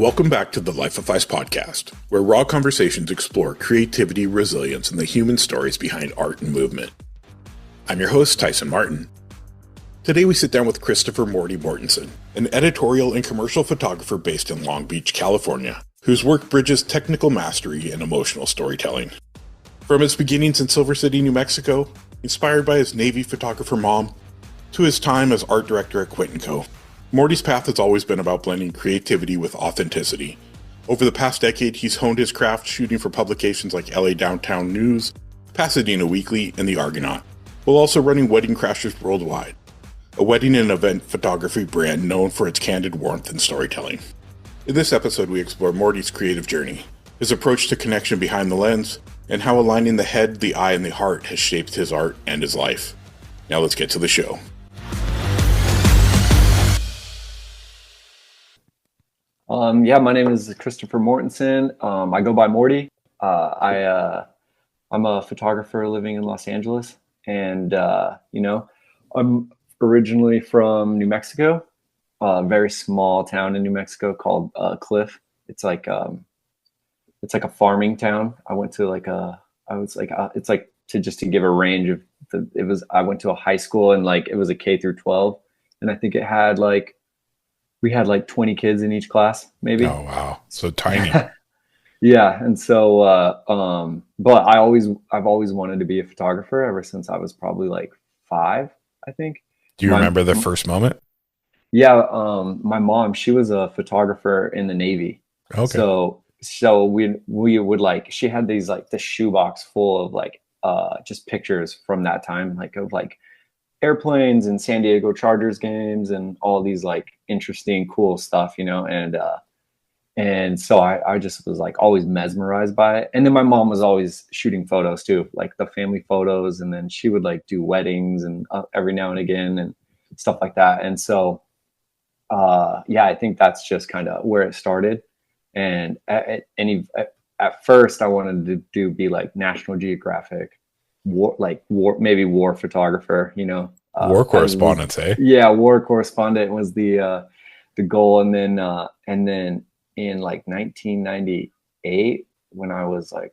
Welcome back to the Life of PHYS podcast, where raw conversations explore creativity, resilience, and the human stories behind art and movement. I'm your host, Tyson Martin. Today we sit down with Christopher Morty Mortenson, an editorial and commercial photographer based in Long Beach, California, whose work bridges technical mastery and emotional storytelling. From its beginnings in Silver City, New Mexico, inspired by his Navy photographer mom, to his time as art director at Quintin Co, Morty's path has always been about blending creativity with authenticity. Over the past decade, he's honed his craft shooting for publications like LA Downtown News, Pasadena Weekly, and The Argonaut, while also running Wedding Crashers Worldwide, a wedding and event photography brand known for its candid warmth and storytelling. In this episode, we explore Morty's creative journey, his approach to connection behind the lens, and how aligning the head, the eye, and the heart has shaped his art and his life. Now let's get to the show. My name is Christopher Mortenson. I go by Morty. I'm a photographer living in Los Angeles, and I'm originally from New Mexico, a very small town in New Mexico called Cliff. It's like a farming town. I went to to give a range of I went to a high school, and it was a K through 12, and I think it had we had 20 kids in each class, maybe. Oh, wow. So tiny. Yeah. And so, but I've always wanted to be a photographer ever since I was probably 5, I think. Do you remember the first moment? Yeah. My mom, she was a photographer in the Navy. Okay. So we would she had these the shoebox full of just pictures from that time, of airplanes and San Diego Chargers games and all these interesting, cool stuff, and so I just was always mesmerized by it. And then my mom was always shooting photos too, the family photos, and then she would do weddings and every now and again and stuff like that. And so I think that's just kind of where it started. And at first I wanted to be National Geographic, war photographer, War correspondent, Yeah, war correspondent was the goal. And then in 1998, when I was I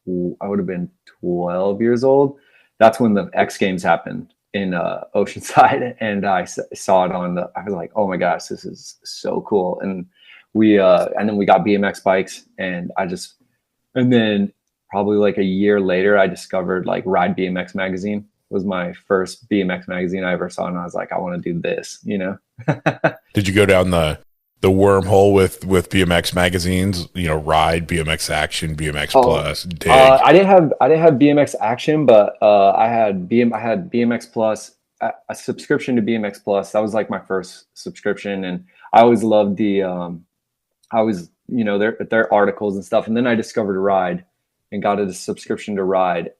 would have been 12 years old. That's when the X Games happened in Oceanside, and I saw it I was like, oh my gosh, this is so cool. And then we got BMX bikes, and then probably a year later, I discovered Ride BMX magazine was my first BMX magazine I ever saw. And I was like, I want to do this, Did you go down the wormhole with BMX magazines, Ride, BMX Action, BMX Plus, Dig? I didn't have BMX Action, but I had BMX Plus, a subscription to BMX Plus. That was my first subscription. And I always loved their articles and stuff. And then I discovered Ride and got a subscription to Ride.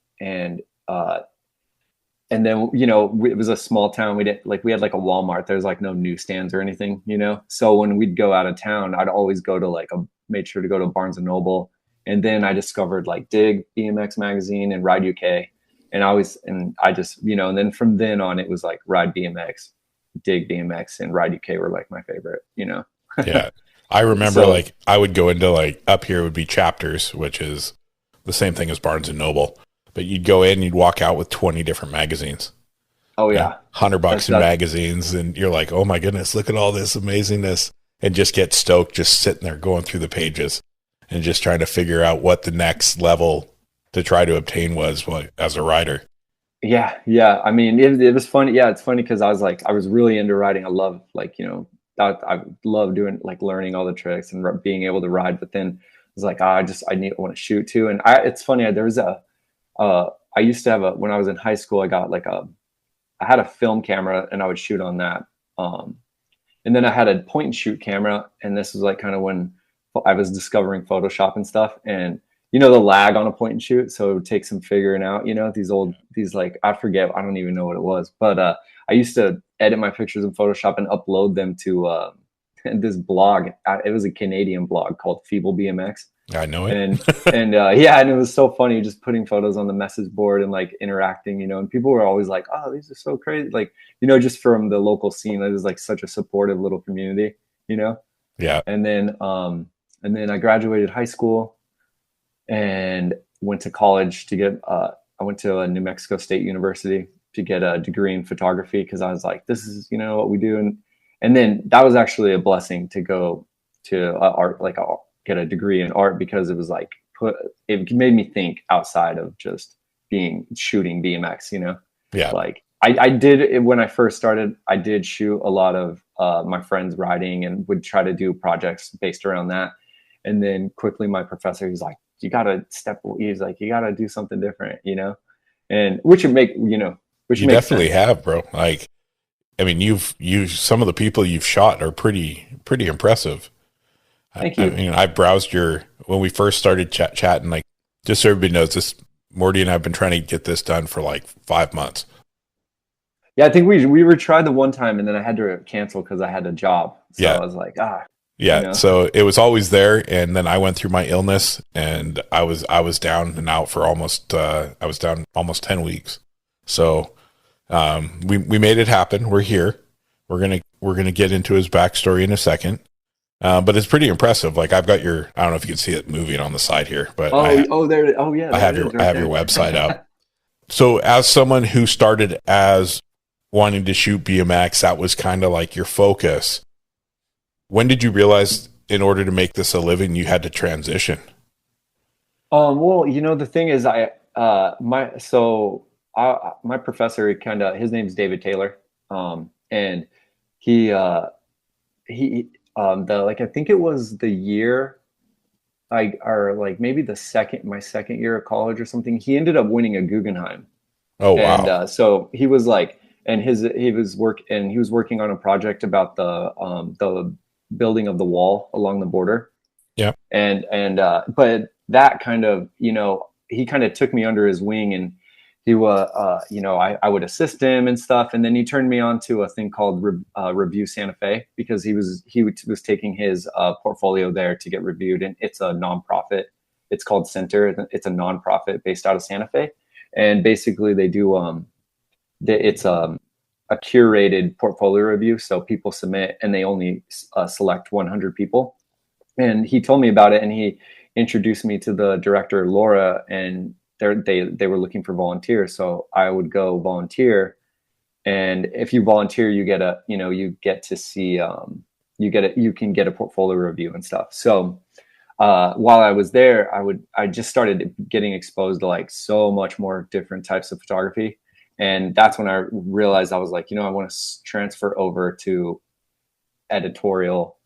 And then, it was a small town. We didn't we had a Walmart. There's no newsstands or anything, So when we'd go out of town, I'd always go to made sure to go to Barnes and Noble. And then I discovered Dig BMX magazine and Ride UK. And and then from then on, it was Ride BMX, Dig BMX, and Ride UK were my favorite, Yeah. I remember I would go into up here would be Chapters, which is the same thing as Barnes and Noble. But you'd go in and you'd walk out with 20 different magazines. Oh, yeah. $100 in magazines. And you're like, oh, my goodness, look at all this amazingness. And just get stoked just sitting there going through the pages and just trying to figure out what the next level to try to obtain was as a rider. Yeah. Yeah. I mean, it was funny. Yeah. It's funny because I was really into riding. I love, I love doing, learning all the tricks and being able to ride. But then I was I want to shoot too. And it's funny. There was I used to have when I was in high school, I had a film camera and I would shoot on that. And then I had a point and shoot camera. And this was kind of when I was discovering Photoshop and stuff. And, the lag on a point and shoot. So it would take some figuring out, I forget, I don't even know what it was, but I used to edit my pictures in Photoshop and upload them to this blog. It was a Canadian blog called Feeble BMX. I know it. And it was so funny just putting photos on the message board and interacting, and people were always like, oh, these are so crazy. Just from the local scene, it was such a supportive little community, Yeah. And then I graduated high school and went to college to get, I went to a New Mexico State University to get a degree in photography. Cause I was like, this is, what we do. And then that was actually a blessing to go to art, like get a degree in art, because it was like, it made me think outside of just shooting BMX, Yeah. like I did it when I first started. I did shoot a lot of my friends riding and would try to do projects based around that. And then quickly my professor, he's like, you gotta do something different, and which You makes definitely sense. have, bro. Like, I mean, some of the people you've shot are pretty impressive. Thank you. I browsed when we first started chatting, like, just so everybody knows this, Morty and I have been trying to get this done for like 5 months. Yeah, I think we were tried the one time and then I had to cancel because I had a job. So Yeah. I was like, Yeah. So it was always there. And then I went through my illness and I was down and out for almost 10 weeks. So, we made it happen. We're here. We're going to get into his backstory in a second. But it's pretty impressive. Like, I've got I don't know if you can see it moving on the side here, but yeah. I have your website up. So as someone who started as wanting to shoot BMX, that was kind of like your focus. When did you realize in order to make this a living, you had to transition? Well, the thing is, my professor, his name's David Taylor. And he I think it was the year maybe my second year of college or something, he ended up winning a Guggenheim. Oh, wow. And so he was like, and he was working on a project about the building of the wall along the border. Yeah. But that kind of, he kind of took me under his wing, and he was, I would assist him and stuff. And then he turned me on to a thing called Review Santa Fe, because he was taking his portfolio there to get reviewed. And it's a nonprofit. It's called Center. It's a nonprofit based out of Santa Fe. And basically they do, it's a curated portfolio review. So people submit and they only select 100 people. And he told me about it, and he introduced me to the director, Laura, and they were looking for volunteers. So I would go volunteer. And if you volunteer, you get you can get a portfolio review and stuff. So while I was there, I just started getting exposed to like so much more different types of photography. And that's when I realized I was like, I want to transfer over to editorial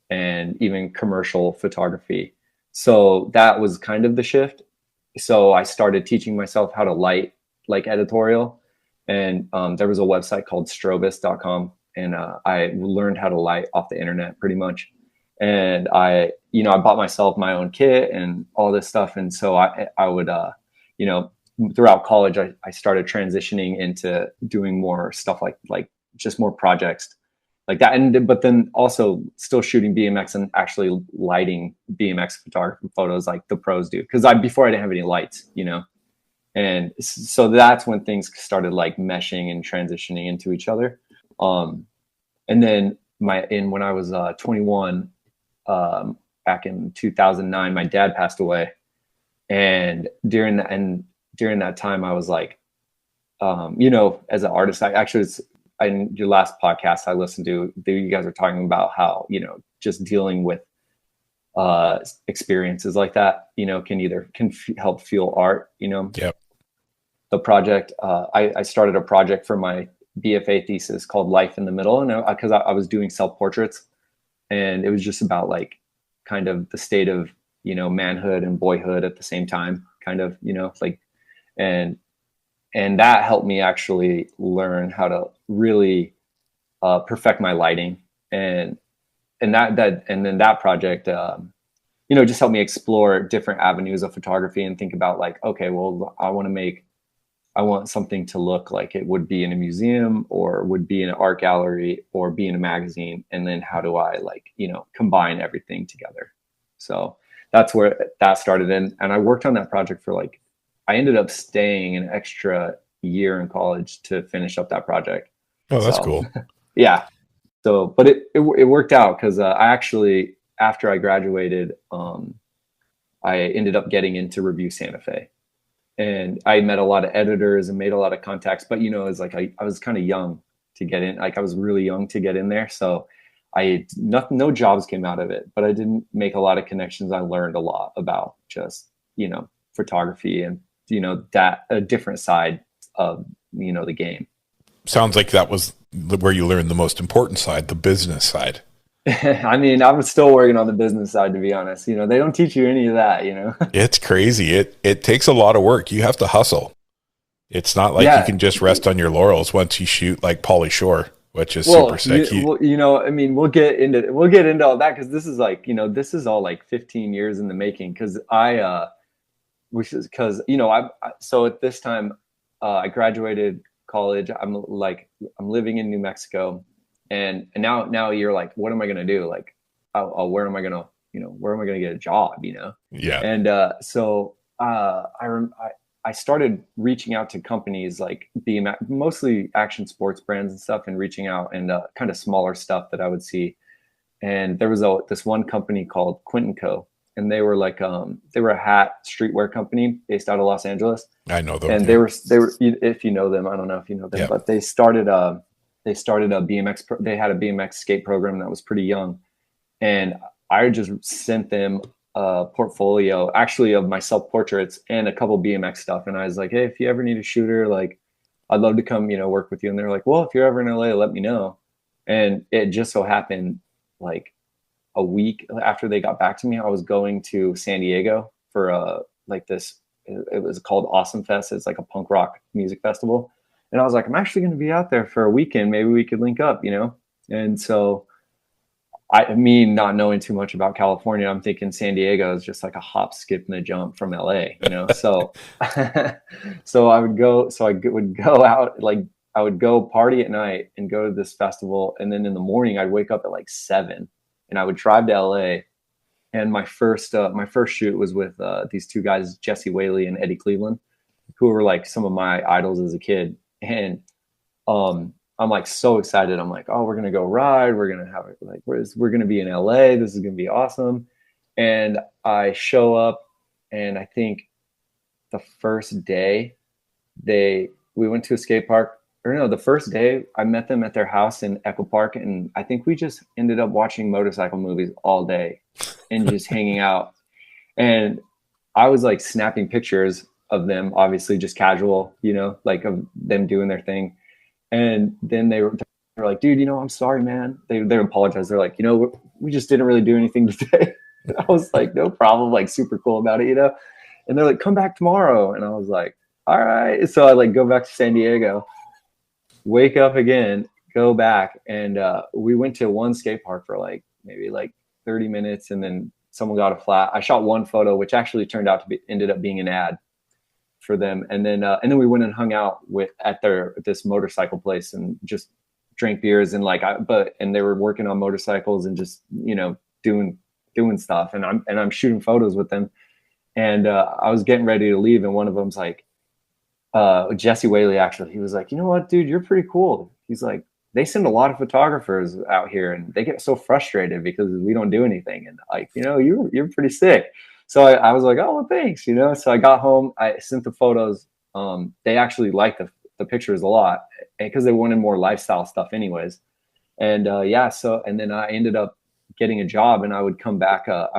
and even commercial photography. So that was kind of the shift. So I started teaching myself how to light like editorial. And there was a website called strobist.com. And I learned how to light off the internet pretty much. And I bought myself my own kit and all this stuff. And so I would, throughout college, I started transitioning into doing more stuff like just more projects like that. But then also still shooting BMX and actually lighting BMX photography photos like the pros do. Cause before I didn't have any lights, and so that's when things started like meshing and transitioning into each other. And then when I was 21, back in 2009, my dad passed away. And during that time, I was like, as an artist, in your last podcast I listened to, you guys are talking about how, just dealing with experiences like that, can help fuel art, Yep. The project, I started a project for my BFA thesis called Life in the Middle. And because I was doing self-portraits, and it was just about like kind of the state of, manhood and boyhood at the same time, kind of, and that helped me actually learn how to really perfect my lighting, and then that project, just helped me explore different avenues of photography and think about like, okay, well, I want something to look like it would be in a museum or would be in an art gallery or be in a magazine. And then how do I combine everything together? So that's where that started. And I worked on that project for I ended up staying an extra year in college to finish up that project. Oh, that's cool. Yeah. So, but it worked out because I actually after I graduated, I ended up getting into Review Santa Fe, and I met a lot of editors and made a lot of contacts. But it's like I was kind of young to get in. Like I was really young to get in there, so no jobs came out of it. But I didn't make a lot of connections. I learned a lot about just photography and that a different side of the game. Sounds like that was where you learned the most important side, the business side. I mean, I'm still working on the business side, to be honest. They don't teach you any of that, It's crazy. It takes a lot of work. You have to hustle. It's not like you can just rest on your laurels once you shoot like Pauly Shore, which is super sick. I mean, we'll get into all that, because this is like, this is all like 15 years in the making. Because so at this time, I graduated college. I'm living in New Mexico. And now you're like, what am I going to do? Like, where am I going to get a job, Yeah. And so I started reaching out to companies like mostly action sports brands and stuff, and reaching out and kind of smaller stuff that I would see. And there was this one company called Quintin Co. And they were like, they were a hat streetwear company based out of Los Angeles. I know them. And they were, if you know them, I don't know if you know them, but they started a BMX. They had a BMX skate program that was pretty young, and I just sent them a portfolio, actually, of my self portraits and a couple BMX stuff. And I was like, hey, if you ever need a shooter, like, I'd love to come, work with you. And they're like, well, if you're ever in LA, let me know. And it just so happened, like a week after they got back to me, I was going to San Diego for this. It was called Awesome Fest. It's like a punk rock music festival. And I was like, I'm actually going to be out there for a weekend. Maybe we could link up, And so not knowing too much about California, I'm thinking San Diego is just like a hop, skip, and a jump from LA, So, I would go out, like I would go party at night and go to this festival. And then in the morning, I'd wake up at like 7 and I would drive to LA. And my first shoot was with these two guys, Jesse Whaley and Eddie Cleveland, who were like some of my idols as a kid. And I'm like so excited. I'm like, oh, we're gonna go ride. We're gonna have it like we're gonna be in LA. This is gonna be awesome. And I show up, and I think the first day we went to a skate park. Or no, the first day I met them at their house in Echo Park, and I think we just ended up watching motorcycle movies all day and just hanging out. And I was like snapping pictures of them, obviously just casual, like of them doing their thing. And then they were like, dude, I'm sorry, man. They apologized. They're like, we just didn't really do anything today. And I was like, no problem, like super cool about it, And they're like, come back tomorrow. And I was like, all right. So I like go back to San Diego, wake up again, go back. And we went to one skate park for like maybe like 30 minutes. And then someone got a flat. I shot one photo, which actually turned out to ended up being an ad for them. And then we went and hung out at this motorcycle place and just drank beers and and they were working on motorcycles and just, doing stuff. And I'm shooting photos with them. And I was getting ready to leave. And one of them's like, Jesse Whaley, actually, he was like, you know what, dude, you're pretty cool. He's like, they send a lot of photographers out here and they get so frustrated because we don't do anything. And like, you're pretty sick. So I was like, oh, well, thanks, So I got home, I sent the photos. They actually liked the pictures a lot because they wanted more lifestyle stuff anyways. And and then I ended up getting a job, and I would come back. Got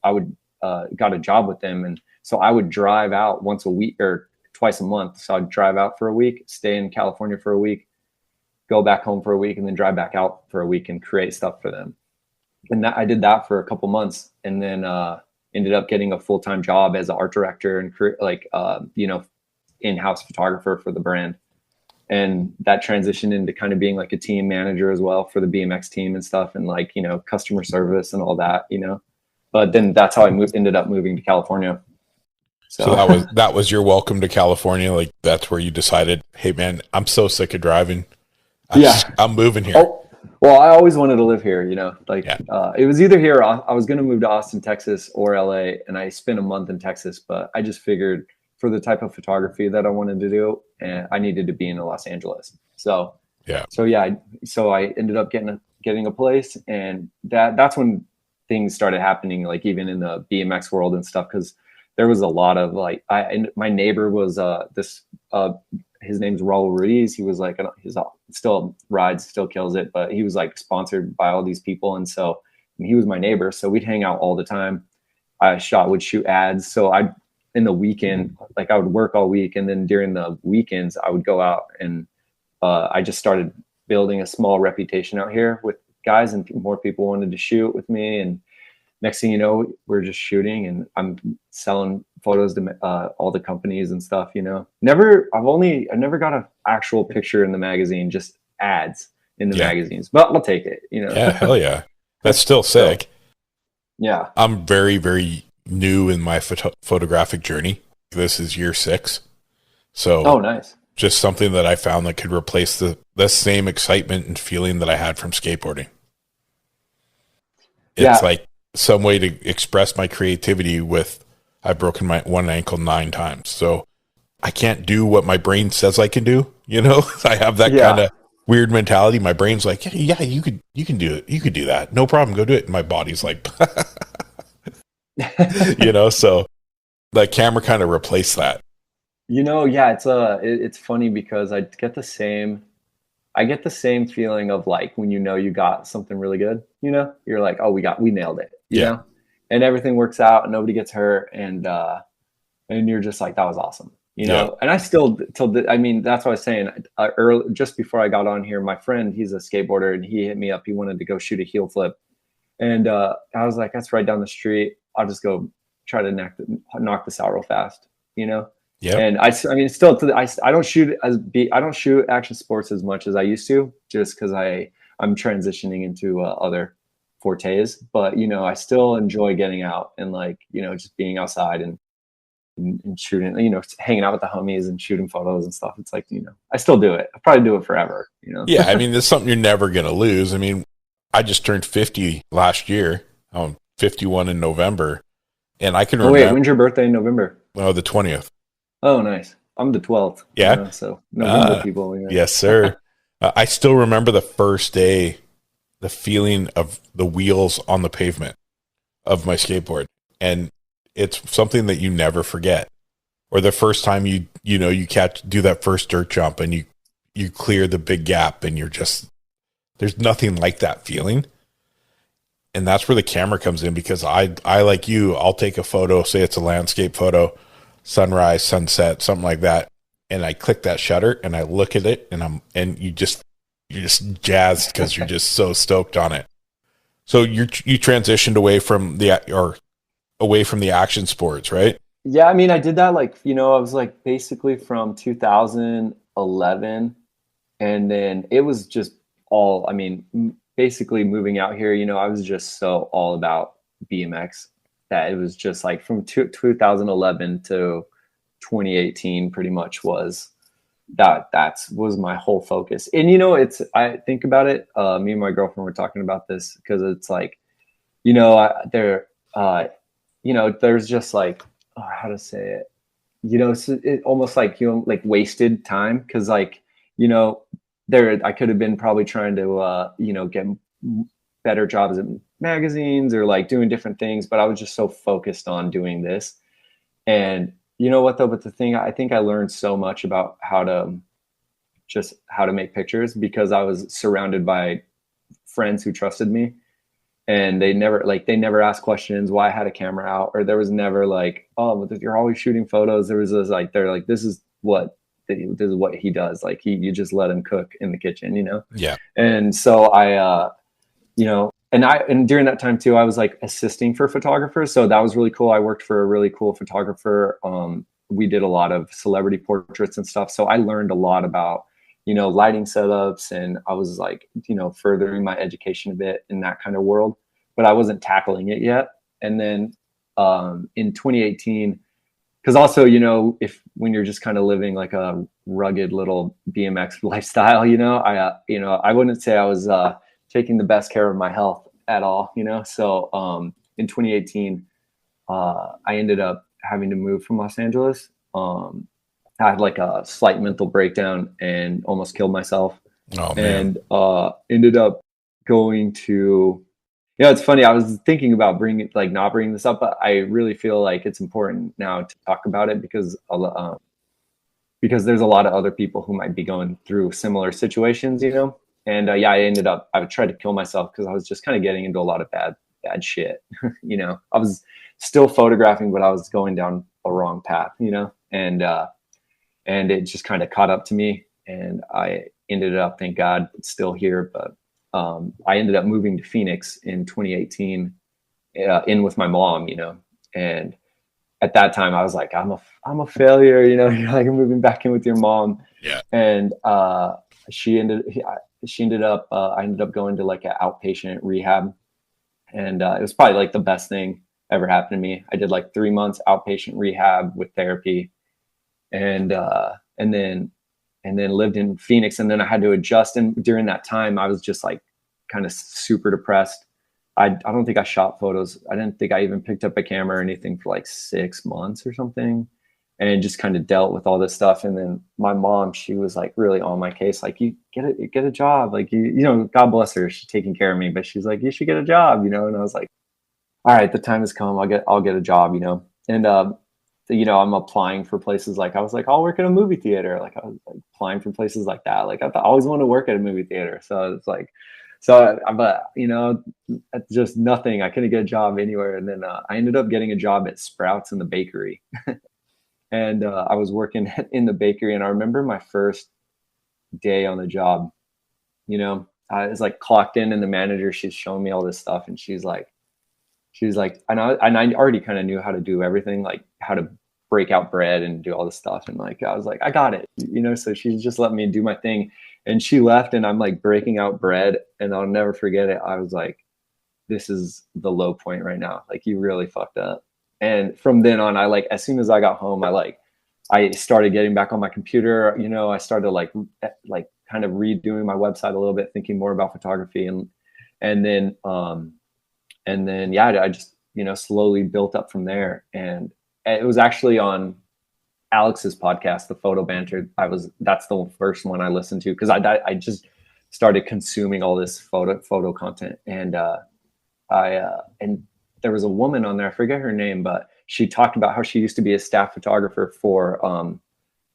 a job with them. And so I would drive out once a week or twice a month. So I'd drive out for a week, stay in California for a week, go back home for a week, and then drive back out for a week and create stuff for them. And I did that for a couple months, and then ended up getting a full-time job as an art director and in-house photographer for the brand. And that transitioned into kind of being like a team manager as well for the BMX team and stuff, and like, customer service and all that, but then that's how I ended up moving to California. So that was your welcome to California. Like that's where you decided, hey man, I'm so sick of driving. I'm moving here. Oh, well, I always wanted to live here, it was either here, or I was going to move to Austin, Texas or LA. And I spent a month in Texas, but I just figured for the type of photography that I wanted to do, and I needed to be in Los Angeles. So I ended up getting a place, and that's when things started happening, like even in the BMX world and stuff. Cause there was a lot of like, my neighbor was his name's Raul Ruiz. He was like, he's still rides, still kills it, but he was like sponsored by all these people. And so he was my neighbor. So we'd hang out all the time. Would shoot ads. So in the weekend, like I would work all week. And then during the weekends, I would go out and I just started building a small reputation out here with guys, and more people wanted to shoot with me. And next thing you know, we're just shooting, and I'm selling photos to all the companies and stuff, you know. I never got an actual picture in the magazine, just ads in the magazines, but I'll take it, you know. Yeah, hell yeah. That's still sick. So, yeah. I'm very, very new in my photographic journey. This is year 6. So oh, nice. Just something that I found that could replace the same excitement and feeling that I had from skateboarding. It's like some way to express my creativity with, I've broken my one ankle 9 times. So I can't do what my brain says I can do. You know, I have that kind of weird mentality. My brain's like, yeah, you can do it. You could do that. No problem. Go do it. And my body's like, you know, so the camera kind of replaced that. You know, yeah, it's funny because I get the same feeling of like when you know you got something really good, you know, you're like, oh, we nailed it, you know, and everything works out and nobody gets hurt, and you're just like, that was awesome, you know. And I still I mean, that's what I was saying early, just before I got on here, my friend, he's a skateboarder, and he hit me up. He wanted to go shoot a heel flip, and I was like, that's right down the street. I'll just go try to knock this out real fast, you know. Yeah. And I mean, still, I don't shoot action sports as much as I used to, just because I'm transitioning into other fortes. But you know, I still enjoy getting out and like, you know, just being outside and shooting, you know, hanging out with the homies and shooting photos and stuff. It's like, you know, I still do it. I'll probably do it forever. You know. Yeah, I mean, it's something you're never gonna lose. I mean, I just turned 50 last year. I'm 51 in November, and I can remember. Oh wait, when's your birthday in November? Oh, the 20th. Oh, nice. I'm the 12th. Yeah. You know, so November people. You know. Yes, sir. I still remember the first day, the feeling of the wheels on the pavement of my skateboard. And it's something that you never forget. Or the first time you do that first dirt jump and you clear the big gap, and you're just, there's nothing like that feeling. And that's where the camera comes in, because I like you, I'll take a photo, say it's a landscape photo, sunrise, sunset, something like that, and I click that shutter and I look at it, and you're just jazzed because you're just so stoked on it. So you transitioned away from the action sports, right? Yeah, I mean, I did that, like, you know, I was like basically from 2011, and then it was just all, I mean, basically moving out here, you know, I was just so all about BMX that it was just like from 2011 to 2018 pretty much was was my whole focus. And, you know, I think about it, me and my girlfriend were talking about this, because it's like, you know, you know, there's just like, how to say it, you know, it almost like, you know, like wasted time. Cause like, you know, I could have been probably trying to, you know, get better jobs in magazines or like doing different things, but I was just so focused on doing this. And you know what though, but the thing, I think I learned so much about how to make pictures, because I was surrounded by friends who trusted me, and they never asked questions why I had a camera out, or there was never like, oh, you're always shooting photos. There was this like, they're like, this is what he does. Like you just let him cook in the kitchen, you know? Yeah. And so I, you know, and during that time too, I was like assisting for photographers. So that was really cool. I worked for a really cool photographer. We did a lot of celebrity portraits and stuff. So I learned a lot about, you know, lighting setups, and I was like, you know, furthering my education a bit in that kind of world, but I wasn't tackling it yet. And then in 2018, because also, you know, when you're just kind of living like a rugged little BMX lifestyle, you know, I wouldn't say I was taking the best care of my health at all, you know? So in 2018, I ended up having to move from Los Angeles. I had like a slight mental breakdown and almost killed myself. Oh, man. And ended up going to, You know, it's funny. I was thinking about not bringing this up, but I really feel like it's important now to talk about it because there's a lot of other people who might be going through similar situations, you know? And yeah, I tried to kill myself because I was just kind of getting into a lot of bad shit. You know, I was still photographing, but I was going down a wrong path, you know? And it just kind of caught up to me, and I ended up, thank God, still here. But I ended up moving to Phoenix in 2018, in with my mom, you know, and at that time I was like, I'm a failure, you know. You're like moving back in with your mom. Yeah. And she ended up I ended up going to like an outpatient rehab, and it was probably like the best thing ever happened to me. I did like 3 months outpatient rehab with therapy, and then lived in Phoenix, and then I had to adjust. And during that time I was just like kind of super depressed. I don't think I shot photos. I didn't think I even picked up a camera or anything for like 6 months or something, and just kind of dealt with all this stuff. And then my mom, she was like really on my case, like, you get a job, like, you know, God bless her, she's taking care of me, but she's like, you should get a job, you know. And I was like, all right, the time has come. I'll get a job, you know. And you know, I'm applying for places, like I was like, I'll work at a movie theater. Like I was like applying for places like that. Like I always want to work at a movie theater. So it's like, but you know, just nothing. I couldn't get a job anywhere. And then I ended up getting a job at Sprouts in the bakery. And I was working in the bakery, and I remember my first day on the job, you know, I was like clocked in, and the manager, she's showing me all this stuff, and she's like, and I already kind of knew how to do everything, like how to break out bread and do all this stuff. And like, I was like, I got it, you know? So she just let me do my thing, and she left, and I'm like breaking out bread, and I'll never forget it. I was like, this is the low point right now. Like, you really fucked up. And from then on, I like, as soon as I got home, I started getting back on my computer, you know. I started like kind of redoing my website a little bit, thinking more about photography. And then, yeah, I just, you know, slowly built up from there. And it was actually on Alex's podcast, The Photo Banter. That's the first one I listened to, because I just started consuming all this photo content. And and there was a woman on there, I forget her name, but she talked about how she used to be a staff photographer for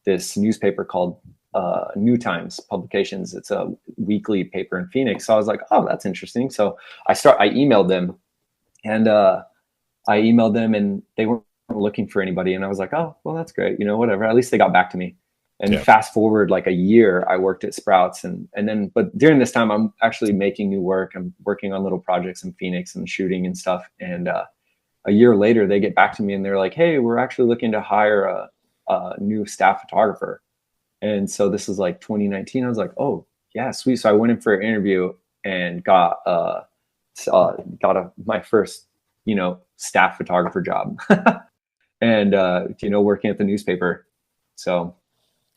this newspaper called New Times Publications. It's a weekly paper in Phoenix. So I was like, oh, that's interesting. So I emailed them, and and they weren't looking for anybody. And I was like, oh, well, that's great. You know, whatever. At least they got back to me. And yeah. Fast forward like a year, I worked at Sprouts, and then, but during this time, I'm actually making new work. I'm working on little projects in Phoenix and shooting and stuff. And a year later, they get back to me, and they're like, hey, we're actually looking to hire a new staff photographer. And so this is like 2019. I was like, oh yeah, sweet. So I went in for an interview and got my first, you know, staff photographer job, and you know, working at the newspaper. So.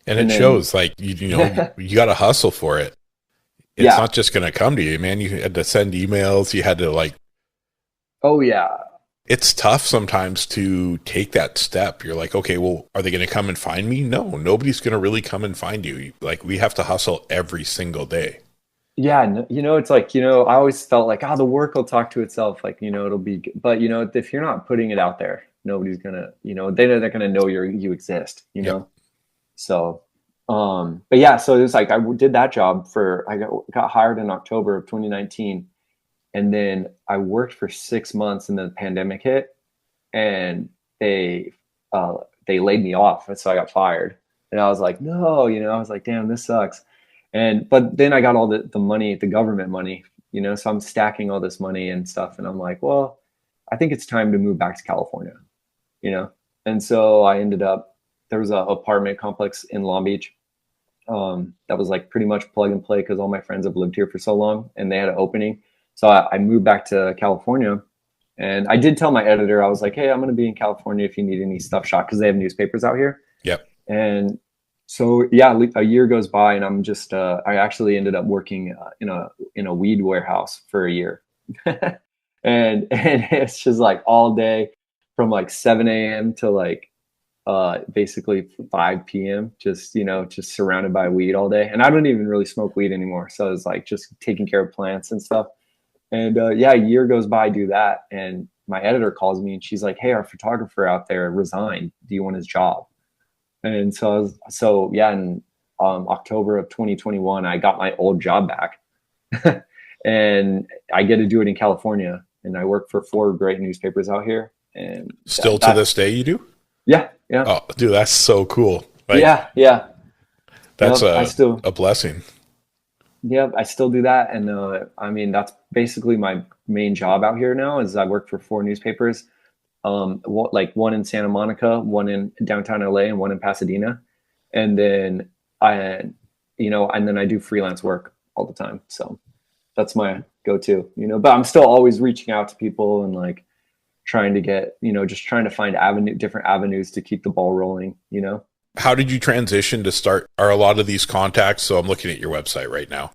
And it shows, like, you know, you got to hustle for it. It's not just going to come to you, man. You had to send emails. You had to, like. Oh, yeah. It's tough sometimes to take that step. You're like, okay, well, are they going to come and find me? No, nobody's going to really come and find you. Like, we have to hustle every single day. Yeah. You know, it's like, you know, I always felt like, the work will talk to itself. Like, you know, it'll be, but, you know, if you're not putting it out there, nobody's going to, you know, they're going to know you exist, you know? Yep. So, but yeah, so it was like, I did that job I got hired in October of 2019. And then I worked for 6 months, and then the pandemic hit, and they laid me off. And so I got fired, and I was like, no, you know, I was like, damn, this sucks. But then I got all the money, the government money, you know, so I'm stacking all this money and stuff. And I'm like, well, I think it's time to move back to California, you know? And so I ended up, there was an apartment complex in Long Beach that was like pretty much plug and play, because all my friends have lived here for so long, and they had an opening. So I moved back to California, and I did tell my editor, I was like, hey, I'm going to be in California if you need any stuff shot, because they have newspapers out here. Yep. And so, yeah, a year goes by, and I'm just, I actually ended up working in a weed warehouse for a year. and it's just like all day from like 7 a.m. to like, basically 5 p.m. just surrounded by weed all day. And I don't even really smoke weed anymore. So it's like just taking care of plants and stuff. And yeah, a year goes by, I do that. And my editor calls me and she's like, hey, our photographer out there resigned. Do you want his job? And so yeah, in October of 2021, I got my old job back. And I get to do it in California. And I work for 4 great newspapers out here. And Still to this day you do? Yeah. Yeah. Oh, dude, that's so cool. Like, yeah. Yeah. That's a blessing. Yeah, I still do that. And I mean, that's basically my main job out here now is I work for 4 newspapers. Like one in Santa Monica, one in downtown LA, and one in Pasadena. And then and then I do freelance work all the time. So that's my go-to, but I'm still always reaching out to people and like trying to get, just trying to find different avenues to keep the ball rolling, How did you transition to start? Are a lot of these contacts? So I'm looking at your website right now.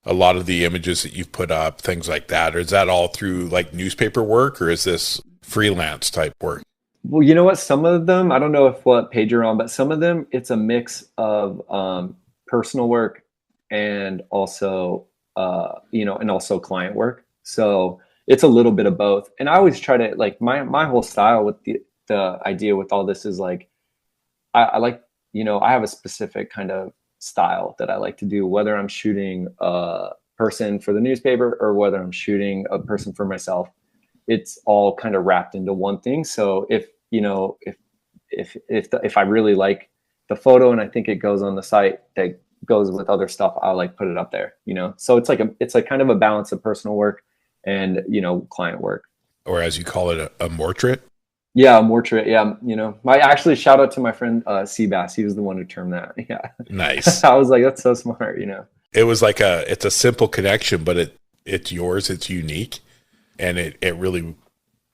A lot of the images that you've put up, things like that, or is that all through like newspaper work, or is this freelance type work? Well, you know what? Some of them, I don't know what page you're on, but some of them, it's a mix of personal work and also, and also client work. So it's a little bit of both. And I always try to like my whole style with the idea with all this is like, I like, I have a specific kind of style that I like to do, whether I'm shooting a person for the newspaper or whether I'm shooting a person for myself. It's all kind of wrapped into one thing. So if I really like the photo and I think it goes on the site that goes with other stuff, I'll like put it up there, So it's like kind of a balance of personal work and, client work. Or as you call it, a portrait. Yeah, Morty. Yeah, my actually shout out to my friend Seabass. He was the one who termed that. Yeah, nice. I was like, that's so smart. It was like it's a simple connection, but it's yours. It's unique, and it really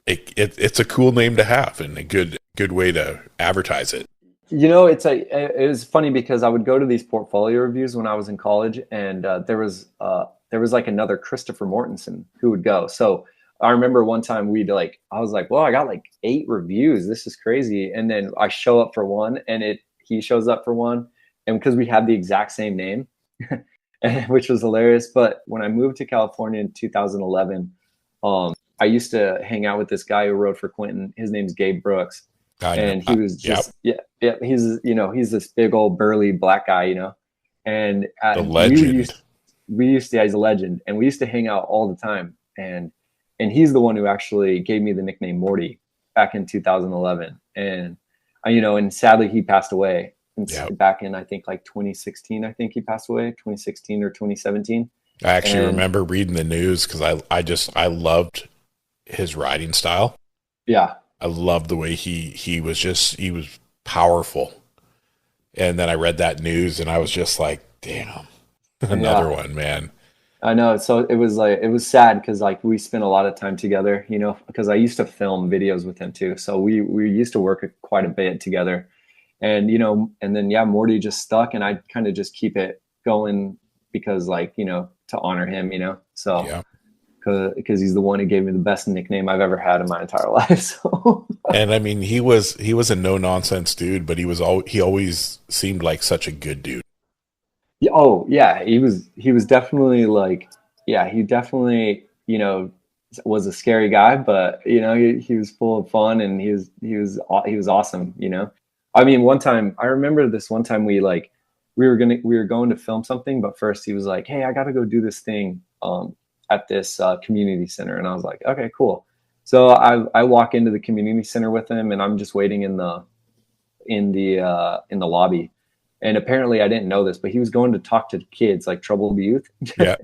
it's a cool name to have and a good way to advertise it. It was funny because I would go to these portfolio reviews when I was in college, and there was like another Christopher Mortenson who would go. So I remember one time I was like, well, I got like 8 reviews. This is crazy. And then I show up for one and he shows up for one. And because we had the exact same name, which was hilarious. But when I moved to California in 2011, I used to hang out with this guy who wrote for Quintin. His name's Gabe Brooks. And he was just, he's this big old burly black guy, and the legend. He's a legend. And we used to hang out all the time. And he's the one who actually gave me the nickname Morty back in 2011. And, and sadly he passed away back in, I think like 2016, I think he passed away, 2016 or 2017. I actually remember reading the news because I loved his writing style. Yeah. I loved the way he was powerful. And then I read that news and I was just like, damn, another one, man. I know. So it was sad because like we spent a lot of time together, because I used to film videos with him too. So we used to work quite a bit together, and, and then, Morty just stuck and I kind of just keep it going because like, to honor him, so because he's the one who gave me the best nickname I've ever had in my entire life. So, and I mean, he was a no nonsense dude, but he always seemed like such a good dude. Oh yeah, he was definitely like, he definitely, was a scary guy, but he was full of fun and he was awesome. I mean, I remember this one time we were going to film something, but first he was like, hey, I got to go do this thing at this community center, and I was like, okay, cool. So I walk into the community center with him, and I'm just waiting in the lobby. And apparently I didn't know this, but he was going to talk to kids, like troubled youth. Yeah.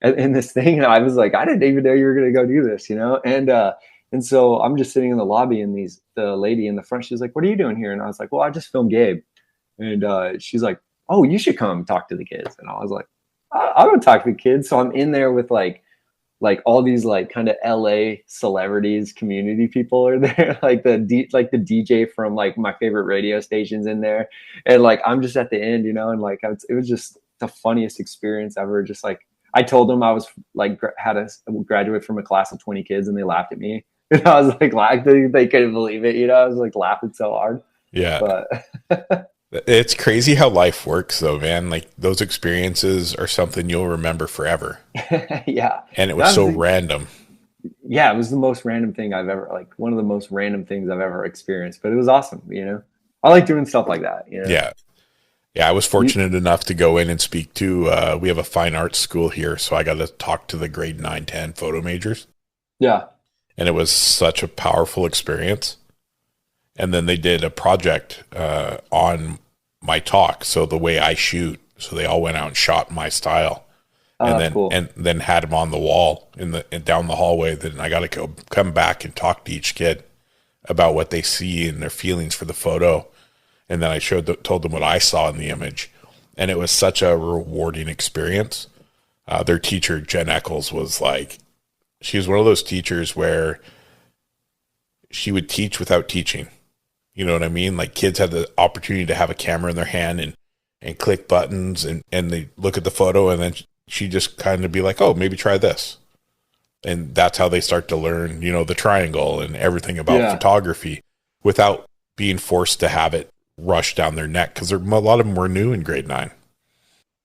in this thing. And I was like, I didn't even know you were going to go do this, And so I'm just sitting in the lobby and the lady in the front, she's like, what are you doing here? And I was like, well, I just filmed Gabe. And she's like, oh, you should come talk to the kids. And I was like, I don't talk to the kids. So I'm in there with like all these like kind of LA celebrities, community people are there, like the DJ from like my favorite radio stations in there, and like I'm just at the end, and like it was just the funniest experience ever. Just like I told them I was like had a graduate from a class of 20 kids, and they laughed at me, and I was like they couldn't believe it, I was like laughing so hard. Yeah, but It's crazy how life works though, man. Like those experiences are something you'll remember forever. Yeah. And it was That was so random. yeah, it was the most random thing I've ever, like one of the most random things I've ever experienced, but it was awesome, you know? I like doing stuff like that, you know? Yeah. Yeah. I was You, fortunate enough to go in and speak to, we have a fine arts school here. So I got to talk to the grade 9, 10 photo majors. yeah. And it was such a powerful experience. And then they did a project on my talk, so the way I shoot. So they all went out and shot my style, Oh, that's cool. and then had them on the wall and down the hallway. Then I got to come back and talk to each kid about what they see and their feelings for the photo. And then I told them what I saw in the image, and it was such a rewarding experience. Their teacher Jen Eccles was like, she was one of those teachers where she would teach without teaching. You know what I mean? Like kids had the opportunity to have a camera in their hand and click buttons and they look at the photo and then she just kind of be like, oh, maybe try this. And that's how they start to learn, you know, the triangle and everything about photography without being forced to have it rushed down their neck. Cause a lot of them were new in grade 9.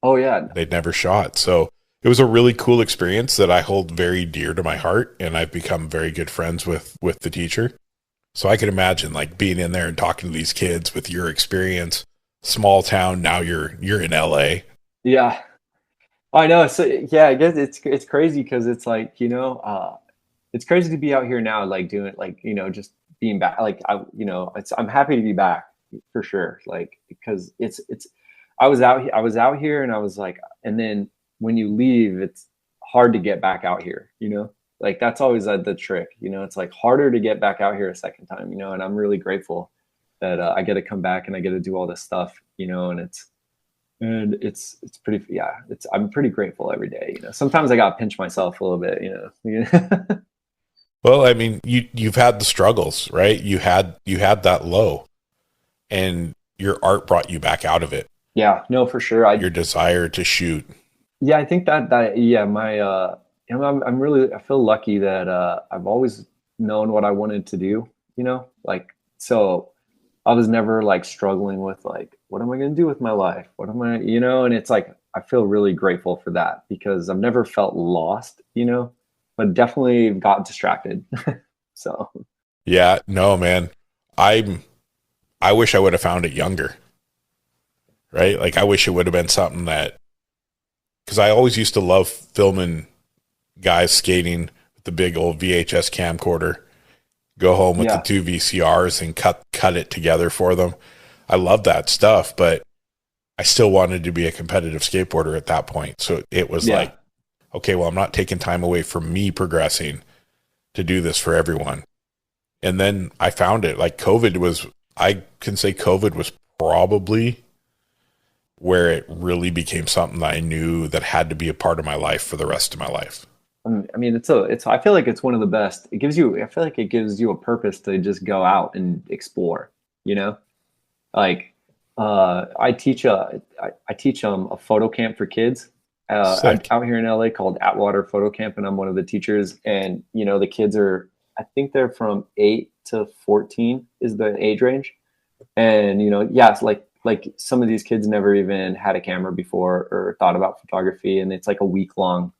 Oh yeah. They'd never shot. So it was a really cool experience that I hold very dear to my heart. And I've become very good friends with the teacher. So I can imagine like being in there and talking to these kids with your experience, small town. Now you're in LA. Yeah. I know. So yeah, I guess it's crazy because it's like, you know, it's crazy to be out here now, like doing like, you know, just being back. Like I'm happy to be back for sure. Like, because I was out here and I was like, and then when you leave, it's hard to get back out here, you know? Like that's always the trick, you know, it's like harder to get back out here a second time, you know, and I'm really grateful that I get to come back and I get to do all this stuff, you know, and it's pretty, yeah, I'm pretty grateful every day, you know. Sometimes I got to pinch myself a little bit, you know. Well, I mean, you've had the struggles, right? You had that low and your art brought you back out of it. Yeah, no, for sure. Your desire to shoot. Yeah, I think that yeah, you know, I feel lucky that I've always known what I wanted to do, you know, like, so I was never like struggling with like, what am I going to do with my life? What am I, you know, and it's like, I feel really grateful for that because I've never felt lost, you know, but definitely got distracted. So, Yeah, no, man. I wish I would have found it younger, right? Like I wish it would have been something that, because I always used to love filming guys skating with the big old VHS camcorder, go home with the 2 VCRs and cut it together for them. I love that stuff, but I still wanted to be a competitive skateboarder at that point. So it was like, okay, well, I'm not taking time away from me progressing to do this for everyone. And then I found it. Like I can say COVID was probably where it really became something that I knew that had to be a part of my life for the rest of my life. I mean, I feel like it's one of the best. I feel like it gives you a purpose to just go out and explore, you know, like, I teach a photo camp for kids, out here in LA called Atwater Photo Camp. And I'm one of the teachers, and, you know, the kids I think they're from 8 to 14 is the age range. And, you know, yeah, it's like some of these kids never even had a camera before or thought about photography. And it's like a week long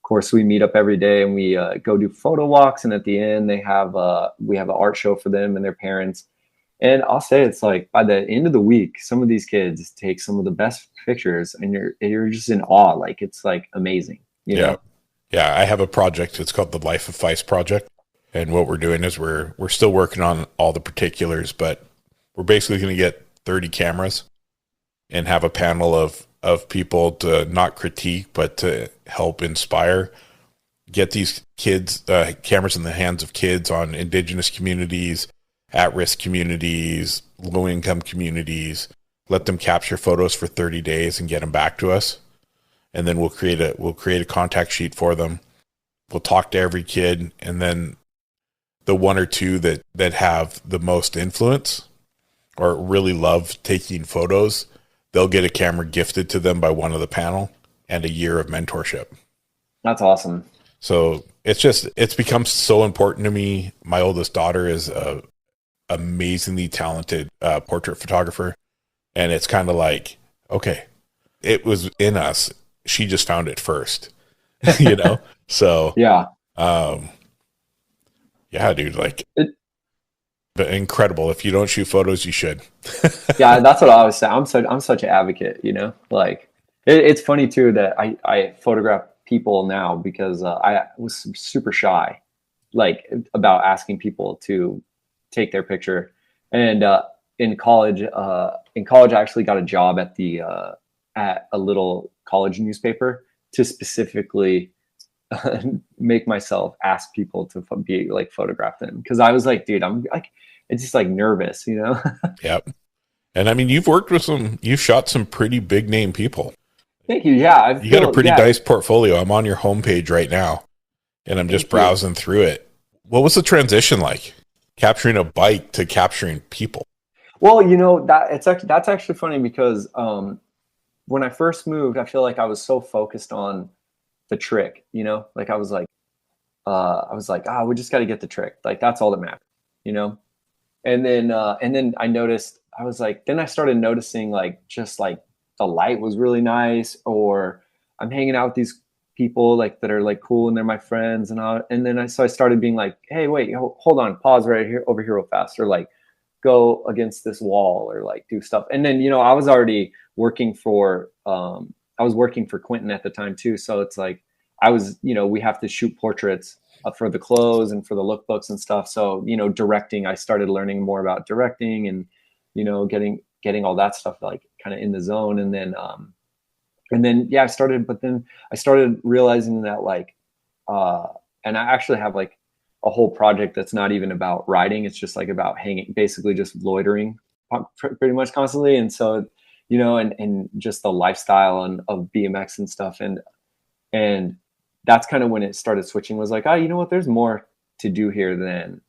course. We meet up every day and we go do photo walks. And at the end, we have an art show for them and their parents. And I'll say it's like by the end of the week, some of these kids take some of the best pictures and you're just in awe. Like it's like amazing, you know? Yeah. I have a project. It's called the Life of PHYS project. And what we're doing is we're still working on all the particulars, but we're basically going to get 30 cameras and have a panel of people to not critique, but to help inspire, get these kids, cameras in the hands of kids on indigenous communities, at-risk communities, low-income communities, let them capture photos for 30 days and get them back to us. And then we'll create a contact sheet for them. We'll talk to every kid, and then the one or two that have the most influence or really love taking photos, they'll get a camera gifted to them by one of the panel and a year of mentorship. That's awesome. So it's become so important to me. My oldest daughter is a amazingly talented portrait photographer. And it's kind of like, okay, it was in us. She just found it first, you know? So, Yeah. Yeah, dude, like incredible. If you don't shoot photos, you should. Yeah, that's what I was saying. I'm such an advocate, you know. Like it's funny too that I photograph people now because I was super shy, like about asking people to take their picture. And in college, I actually got a job at the at a little college newspaper to specifically make myself ask people to be like photograph them, because I was like, dude, I'm like, it's just like nervous, you know. Yep. And I mean, you've shot some pretty big name people. Thank you. Yeah, You got a pretty nice portfolio. I'm on your homepage right now, and I'm just browsing through it. What was the transition like, capturing a bike to capturing people? Well, you know, that's actually funny because when I first moved, I feel like I was so focused on the trick, you know, like I was like, we just got to get the trick. Like that's all that matters, you know? And then I noticed, then I started noticing like, just like the light was really nice, or I'm hanging out with these people like that are like cool and they're my friends and then I started being like, hey, wait, hold on, pause right here, over here real fast, or like go against this wall, or like do stuff. And then, you know, I was already working for Quintin at the time too. So it's like, we have to shoot portraits for the clothes and for the lookbooks and stuff. So, you know, directing, I started learning more about directing and, you know, getting all that stuff like kind of in the zone. And then, yeah, I started realizing that like, and I actually have like a whole project that's not even about riding. It's just like about hanging, basically just loitering pretty much constantly. And so, you know, and just the lifestyle of BMX and stuff. And that's kind of when it started switching, was like, oh, you know what, there's more to do here than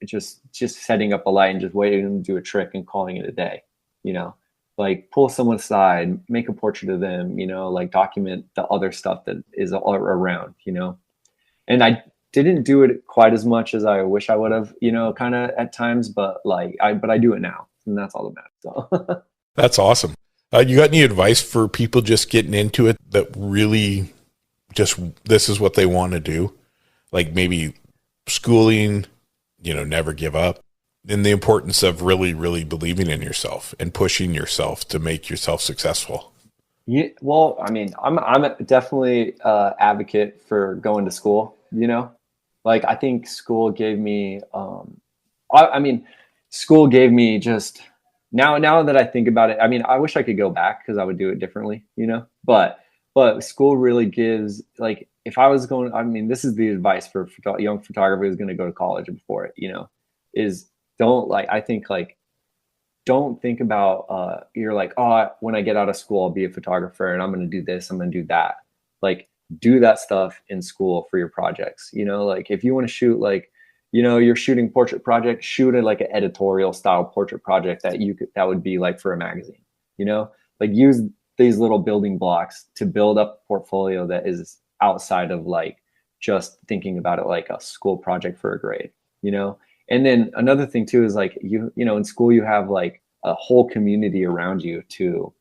just setting up a light and just waiting to do a trick and calling it a day, you know, like pull someone aside, make a portrait of them, you know, like document the other stuff that is all around, you know. And I didn't do it quite as much as I wish I would have, you know, kind of at times, but I do it now, and that's all that matters. So. That's awesome. You got any advice for people just getting into it that really just, this is what they want to do? Like maybe schooling, you know, never give up, and the importance of really, really believing in yourself and pushing yourself to make yourself successful. Yeah, well, I mean, I'm definitely advocate for going to school, you know, like I think school gave me, school gave me just now that I think about it, I mean, I wish I could go back because I would do it differently, you know, but school really gives, like, if I was going, I mean, this is the advice for young photographer who's going to go to college before it, you know, is don't think about, you're like, oh, when I get out of school, I'll be a photographer and I'm going to do this, I'm going to do that. Like, do that stuff in school for your projects. You know, like if you want to shoot, like, you know, you're shooting portrait project, shoot it like an editorial style portrait project that would be like for a magazine, you know, like use these little building blocks to build up a portfolio that is outside of like just thinking about it like a school project for a grade, you know. And then another thing too is like, you know, in school you have like a whole community around you too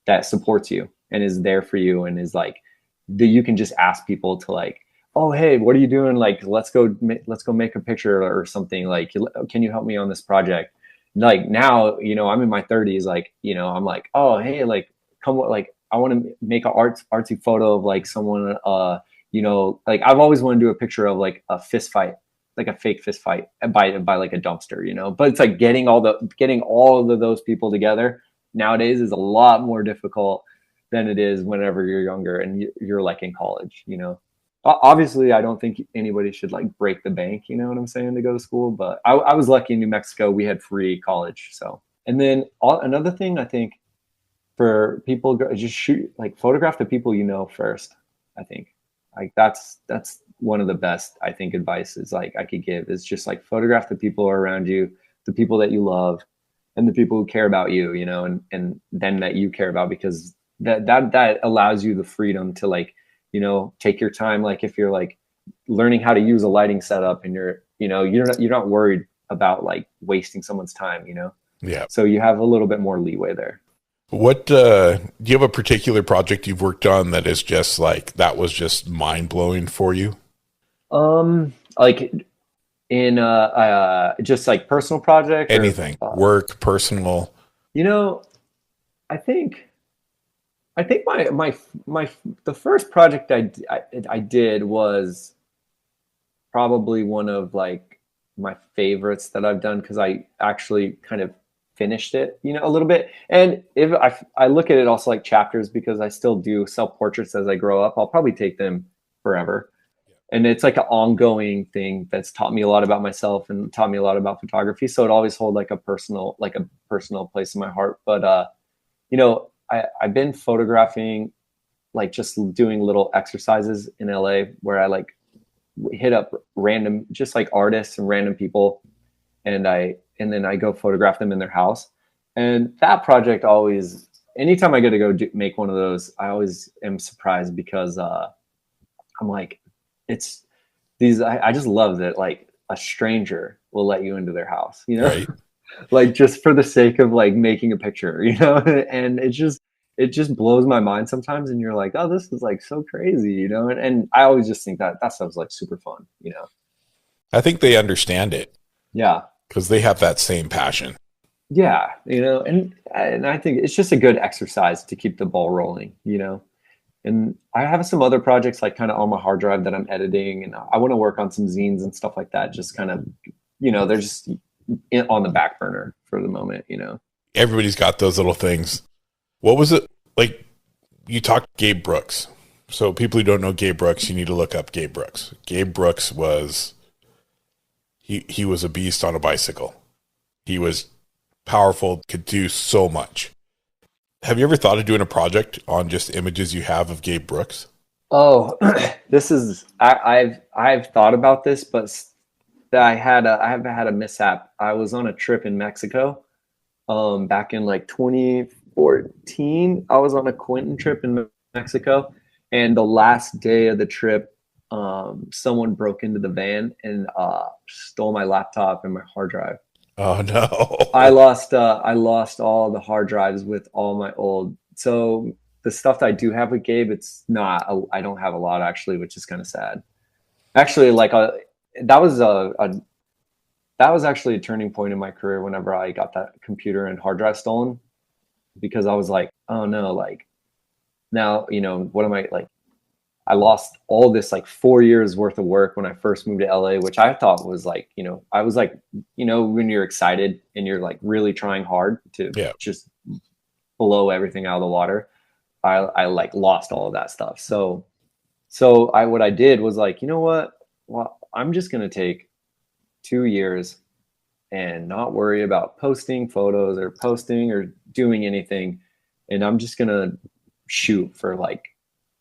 that supports you and is there for you, and is like you can just ask people to like, oh, hey, what are you doing? Like, let's go make a picture or something. Like, can you help me on this project? Like now, you know, I'm in my 30s. Like, you know, I'm like, oh, hey, like, come, like, I want to make a artsy photo of like someone, you know, like I've always wanted to do a picture of like a fist fight, like a fake fist fight by like a dumpster, you know. But it's like getting all of those people together nowadays is a lot more difficult than it is whenever you're younger and you're like in college, you know. Obviously, I don't think anybody should like break the bank, you know what I'm saying, to go to school. But I was lucky in New Mexico, we had free college. So, and then another thing I think for people, just shoot, like photograph the people you know first. I think like that's one of the best, I think, advices like I could give is just like photograph the people around you, the people that you love, and the people who care about you, you know, and then that you care about, because that allows you the freedom to like, you know, take your time. Like if you're like learning how to use a lighting setup and you're not worried about like wasting someone's time, you know? Yeah. So you have a little bit more leeway there. What do you have a particular project you've worked on that is just like that was just mind blowing for you? Like in just like personal project or Anything, work, personal. you know, I think my the first project I did was probably one of like my favorites that I've done because I actually kind of finished it, a little bit. And if I look at it also like chapters because I still do self portraits as I grow up. I'll probably take them forever. And it's like an ongoing thing that's taught me a lot about myself and taught me a lot about photography. So it always hold like a personal place in my heart. But I've been photographing, like just doing little exercises in LA where I like hit up random, just like artists and random people. And then I go photograph them in their house. And that project always, anytime I get to go make one of those, I always am surprised because I'm like, it's these, I just love that like a stranger will let you into their house, Right. like just for the sake of like making a picture, and it just blows my mind sometimes. And you're like, oh, this is like so crazy, and I always just think that stuff's like super fun. I think they understand it Yeah. because they have that same passion. Yeah. And I think it's just a good exercise to keep the ball rolling. And I have some other projects like kind of on my hard drive that I'm editing, and I want to work on some zines and stuff like that. Just kind of, they're just on the back burner for the moment. Everybody's got those little things. What was it like? You talked Gabe Brooks. So people who don't know Gabe Brooks, you need to look up Gabe Brooks. Gabe Brooks was he was a beast on a bicycle. He was powerful, could do so much. Have you ever thought of doing a project on just images you have of Gabe Brooks? Oh, this is I've thought about this, but I have had a mishap. I was on a trip in Mexico, back in like 2014. I was on a Quintin trip in Mexico, and the last day of the trip, someone broke into the van and stole my laptop and my hard drive. Oh no. I lost all the hard drives with all my old. So the stuff that I do have with Gabe, it's not. I don't have a lot actually, which is kind of sad. Actually, like that was that was actually a turning point in my career whenever I got that computer and hard drive stolen, because I was like, oh no, like now what am I like? I lost all this like 4 years worth of work when I first moved to LA, which I thought was like, I was like, when you're excited and you're like really trying hard to just blow everything out of the water, I like lost all of that stuff. So what I did was like, you know what? Well, I'm just going to take 2 years and not worry about posting photos or posting or doing anything. And I'm just going to shoot for like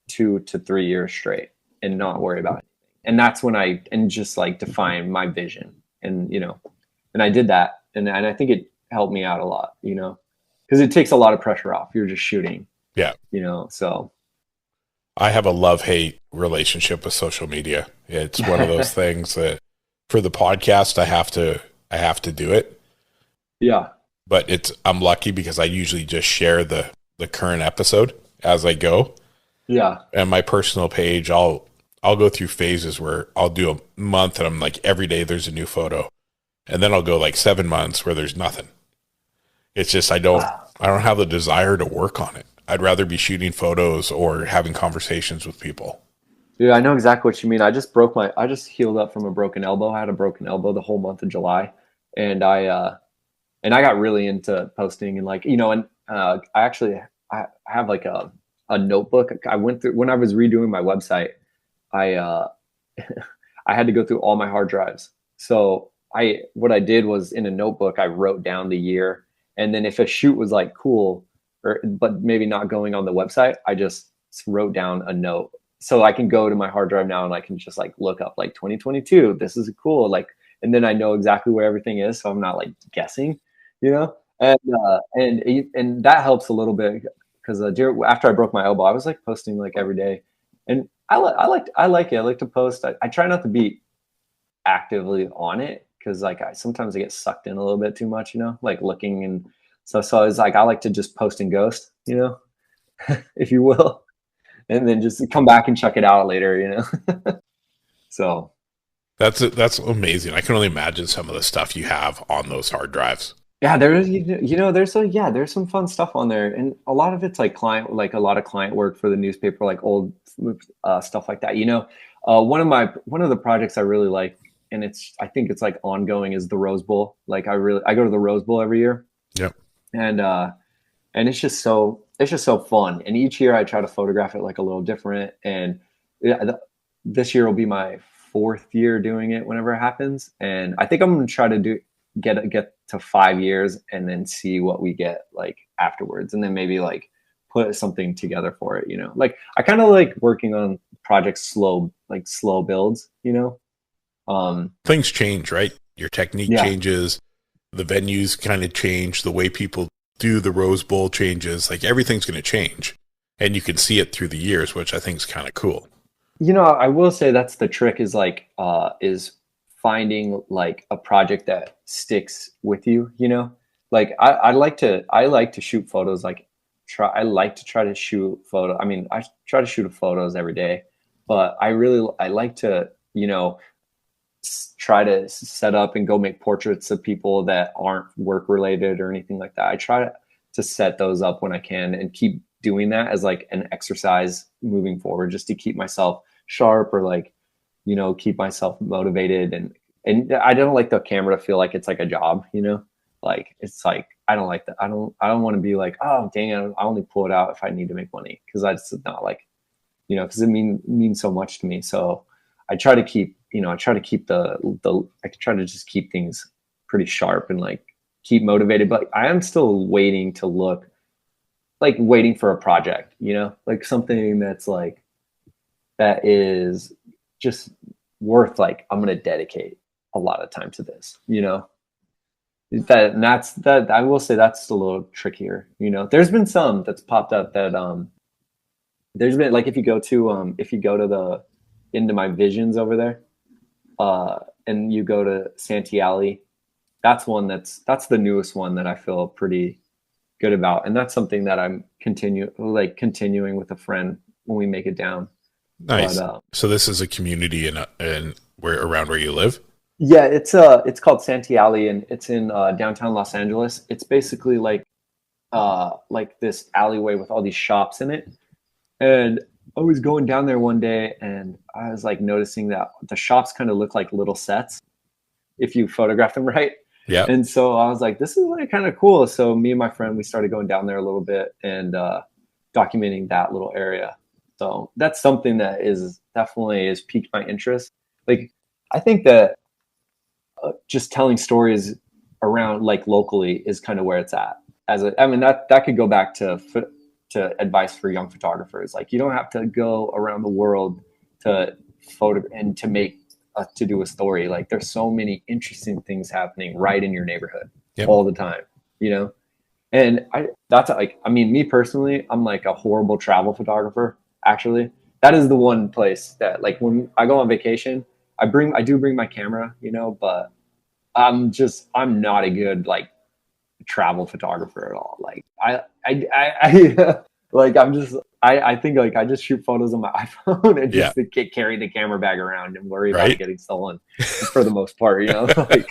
2 to 3 years straight and not worry about anything. And that's when and just like define my vision. And, and I did that. And I think it helped me out a lot, because it takes a lot of pressure off. You're just shooting. Yeah. So I have a love-hate relationship with social media. It's one of those things that for the podcast, I have to do it. Yeah. But I'm lucky because I usually just share the current episode as I go. Yeah. And my personal page, I'll go through phases where I'll do a month and I'm like, every day there's a new photo. And then I'll go like 7 months where there's nothing. It's just, I don't have the desire to work on it. I'd rather be shooting photos or having conversations with people. Dude, I know exactly what you mean. I just healed up from a broken elbow. I had a broken elbow the whole month of July. And I got really into posting and like, I have like a notebook. I went through when I was redoing my website. I had to go through all my hard drives. So what I did was in a notebook, I wrote down the year, and then if a shoot was like cool, but maybe not going on the website, I just wrote down a note. So I can go to my hard drive now and I can just like look up like 2022. This is cool. Like, and then I know exactly where everything is. So I'm not like guessing, and that helps a little bit. Because after I broke my elbow, I was like posting like every day, and I like it. I like to post. I try not to be actively on it because like sometimes I get sucked in a little bit too much, like looking and So it's like, I like to just post and ghost, if you will, and then just come back and check it out later. So That's amazing. I can only imagine some of the stuff you have on those hard drives. yeah, there's some fun stuff on there, and a lot of it's like a lot of client work for the newspaper, like old stuff like that. One of the projects I really like, and I think it's like ongoing, is the Rose Bowl. Like I go to the Rose Bowl every year, Yep. and it's just so fun. And each year I try to photograph it like a little different. And this year will be my 4th year doing it whenever it happens, and I think I'm gonna try to get to 5 years and then see what we get like afterwards, and then maybe like put something together for it. Like I kind of like working on projects slow builds. Things change, right? Your technique Yeah. changes, the venues kind of change, the way people do the Rose Bowl changes. Like everything's going to change, and you can see it through the years, which I think is kind of cool. I will say that's the trick, is like is finding like a project that sticks with you. Like I like to shoot photos. I like to try to shoot photo. I mean, I try to shoot photos every day, but I like to try to set up and go make portraits of people that aren't work related or anything like that. I try to set those up when I can, and keep doing that as like an exercise moving forward, just to keep myself sharp, or like, keep myself motivated. And I don't like the camera to feel like it's like a job, like it's like, I don't like that. I don't want to be like, oh dang it, I only pull it out if I need to make money, because that's not like, because it means so much to me. So I try to keep I try to just keep things pretty sharp and like keep motivated. But I am still waiting for a project, like something that's like, that is just worth, like, I'm going to dedicate a lot of time to this, that I will say that's a little trickier. There's been some that's popped up that, there's been like, if you go to into my visions over there, and you go to Santee Alley, that's the newest one that I feel pretty good about. And that's something that I'm continuing with a friend when we make it down. Nice. So this is a community in around where you live? Yeah, it's called Santee Alley, and it's in downtown Los Angeles. It's basically like this alleyway with all these shops in it. And I was going down there one day, and I was like noticing that the shops kind of look like little sets if you photograph them right. Yeah. And so I was like, this is like kind of cool. So me and my friend, we started going down there a little bit and documenting that little area. So that's something that is definitely has piqued my interest. Like, I think that just telling stories around like locally is kind of where it's at. That could go back to advice for young photographers. Like, you don't have to go around the world to photo and to do a story. Like, there's so many interesting things happening right in your neighborhood. Yep. All the time, and me personally, I'm like a horrible travel photographer. Actually, that is the one place that, like, when I go on vacation, I do bring my camera, but I'm not a good like travel photographer at all. Like I think like I just shoot photos on my iPhone and just carry the camera bag around and worry about it getting stolen for the most part, like.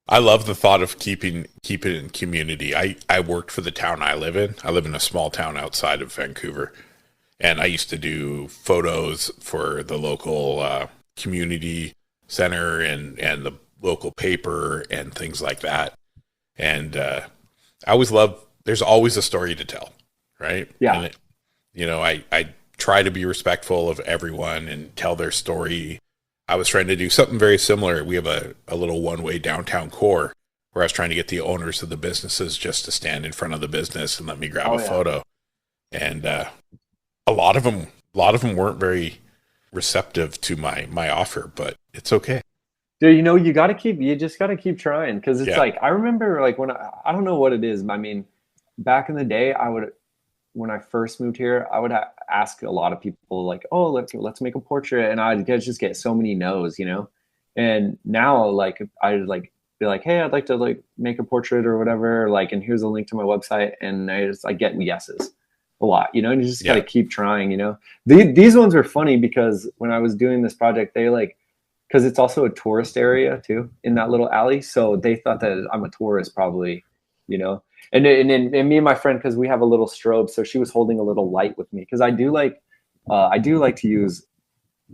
I love the thought of keeping it in community. I worked for the town I live in. I live in a small town outside of Vancouver, and I used to do photos for the local community center and the local paper and things like that. And I always love, there's always a story to tell, right? Yeah. And I try to be respectful of everyone and tell their story. I was trying to do something very similar. We have a little one-way downtown core where I was trying to get the owners of the businesses just to stand in front of the business and let me grab a photo. And a lot of them weren't very receptive to my offer, but it's okay. Dude, you just got to keep trying. Cause it's like, I remember like when I don't know what it is. I mean, back in the day, when I first moved here, I would ask a lot of people like, oh, let's make a portrait. And I'd just get so many no's, And now like, I like be like, hey, I'd like to like make a portrait or whatever, like, and here's a link to my website, and I get yeses a lot, you know, and you just gotta keep trying, you know. These ones are funny because when I was doing this project, they like, because it's also a tourist area too in that little alley, so they thought that I'm a tourist probably, you know. And me and my friend, because we have a little strobe, so she was holding a little light with me, because I do like to use.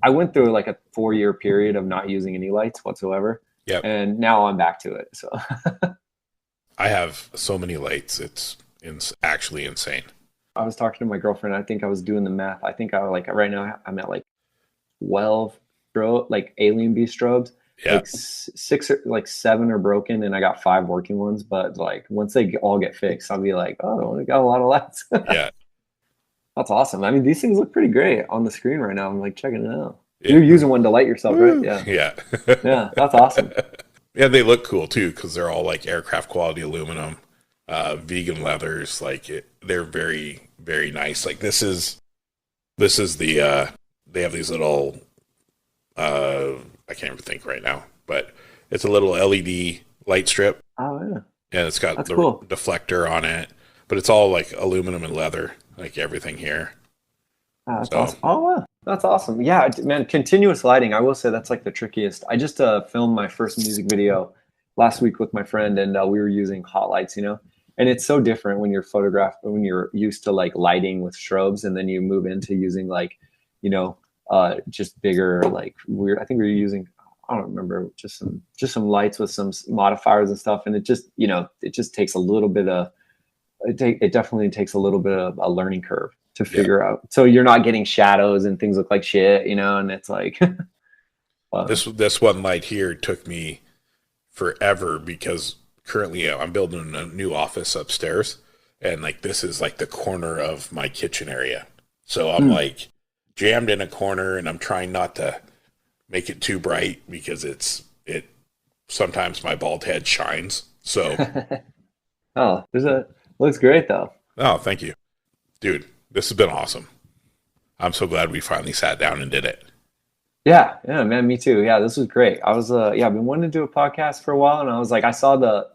I went through like a 4-year period of not using any lights whatsoever. Yeah. And now I'm back to it. So I have so many lights. It's actually insane. I was talking to my girlfriend. I think I was doing the math. I think right now I'm at like 12 like alien bee strobes. Yeah. Like 6 or like 7 are broken, and I got 5 working ones. But like once they all get fixed, I'll be like, oh, I got a lot of lights. Yeah. That's awesome. I mean, these things look pretty great on the screen right now. I'm like checking it out. Yeah. You're using one to light yourself, right? Yeah. Yeah. Yeah, that's awesome. Yeah, they look cool too because they're all like aircraft quality aluminum, vegan leathers. Like they're very, very nice. Like this is the they have these little I can't even think right now, but it's a little LED light strip. Oh yeah. And it's got that's the cool. deflector on it, but it's all like aluminum and leather, like everything here. That's awesome. Oh wow. That's awesome. Yeah, man, continuous lighting. I will say that's like the trickiest. I just filmed my first music video last week with my friend, and we were using hot lights, you know, and it's so different when when you're used to like lighting with strobes, and then you move into using like, you know, just bigger, like I think we were using, I don't remember, just some lights with some modifiers and stuff. And it just, you know, it just takes a little bit of, it definitely takes a little bit of a learning curve to figure out. So you're not getting shadows and things look like shit, you know, and it's like this one light here took me forever because currently I'm building a new office upstairs, and like this is like the corner of my kitchen area. So I'm like jammed in a corner, and I'm trying not to make it too bright because it sometimes my bald head shines. So looks great though. Oh, thank you. Dude, this has been awesome. I'm so glad we finally sat down and did it. Yeah, man, me too. Yeah, this was great. I was I've been wanting to do a podcast for a while, and I was like, I saw the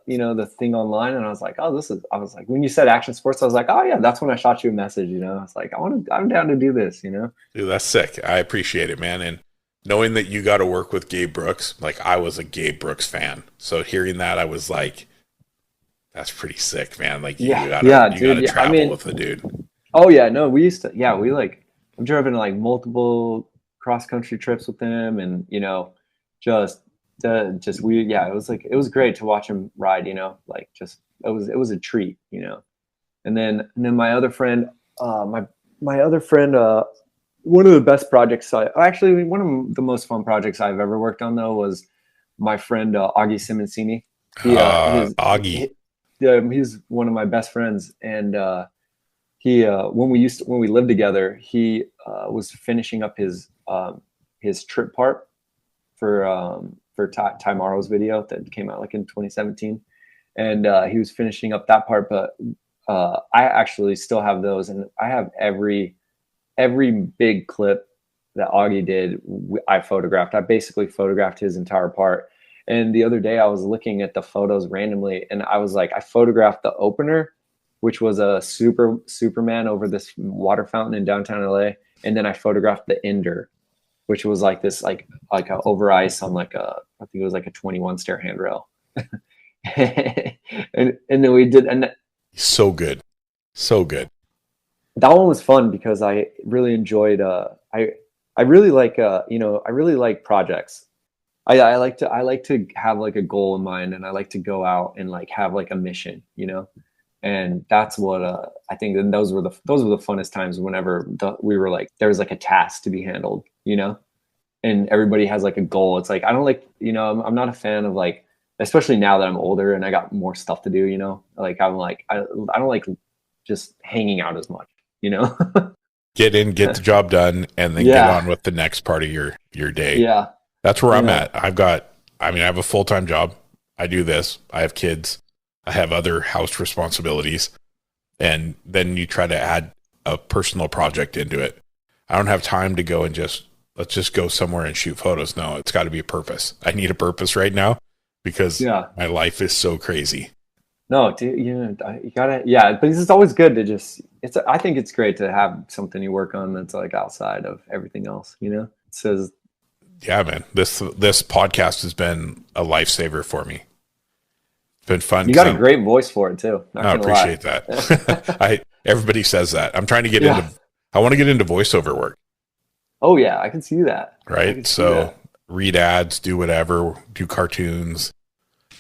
thing online, and I was like, I was like, when you said action sports, I was like, oh yeah, that's when I shot you a message, you know. I was like, I'm down to do this, you know. Dude, that's sick. I appreciate it, man. And knowing that you got to work with Gabe Brooks, like I was a Gabe Brooks fan. So hearing that, I was like, that's pretty sick, man. Like you gotta travel with the dude. Oh yeah, no, I've driven like multiple cross country trips with him, and you know, it was great to watch him ride, you know, like just it was a treat, you know. And then my other friend, my other friend, one of the best projects one of the most fun projects I've ever worked on though was my friend Augie Simoncini. Augie. He's one of my best friends, and when we lived together, he was finishing up his trip part for Ty Morrow's video that came out like in 2017, and he was finishing up that part. But I actually still have those, and I have every big clip that Augie did. I photographed. I basically photographed his entire part. And the other day I was looking at the photos randomly, and I was like, I photographed the opener, which was a Superman over this water fountain in downtown LA. And then I photographed the ender, which was like this, like a over ice on I think it was like a 21 stair handrail. and then we did, and so good. That one was fun because I really enjoyed, I really like projects. I like to have like a goal in mind, and I like to go out and like have like a mission, you know. And that's what I think. And those were the funnest times whenever we were like, there was like a task to be handled, you know, and everybody has like a goal. It's like, I don't like, you know, I'm not a fan of like, especially now that I'm older and I got more stuff to do, you know, like I'm like, I don't like just hanging out as much, you know. Get the job done, and then get on with the next part of your day. Yeah. That's where I'm at. I have a full-time job. I do this. I have kids. I have other house responsibilities. And then you try to add a personal project into it. I don't have time to go and let's just go somewhere and shoot photos. No, it's got to be a purpose. I need a purpose right now. because my life is so crazy. No, dude, you gotta, but it's always good to just, I think it's great to have something you work on that's like outside of everything else, It says, yeah, man, this podcast has been a lifesaver for me. It's been fun. You got a great voice for it too. I appreciate that. Everybody says that. I'm trying to get I want to get into voiceover work. Oh yeah, I can see that. Right. So read ads, do whatever, do cartoons,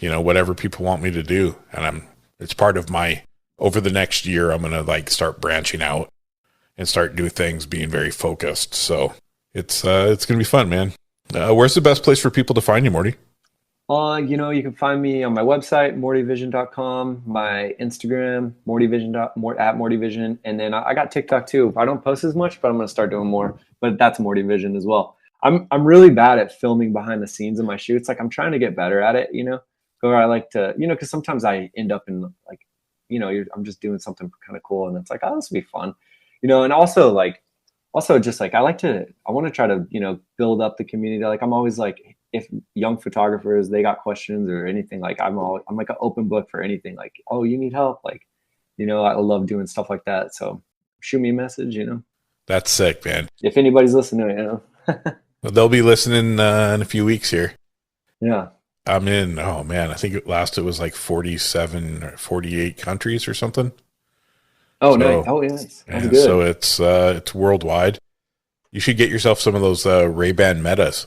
whatever people want me to do. And it's part of over the next year, I'm going to like start branching out and start doing things, being very focused. So it's going to be fun, man. Where's the best place for people to find you, Morty? You can find me on my website, mortyvision.com, my Instagram, @mortyvision, and then I got TikTok too. I don't post as much, but I'm going to start doing more. But that's mortyvision as well. I'm really bad at filming behind the scenes of my shoots. Like I'm trying to get better at it, Or I like to, because sometimes I end up in like, I'm just doing something kind of cool, and it's like, oh, this will be fun, And also just like I want to try to build up the community. Like I'm always like, if young photographers, they got questions or anything, like I'm like an open book for anything. Like, oh, you need help, like, I love doing stuff like that. So shoot me a message, That's sick, man. If anybody's listening, Well, they'll be listening in a few weeks here. Yeah. I'm in, oh man, I think it was like 47 or 48 countries or something. Oh, nice. Oh, yes. That's good. So it's worldwide. You should get yourself some of those Ray-Ban Metas.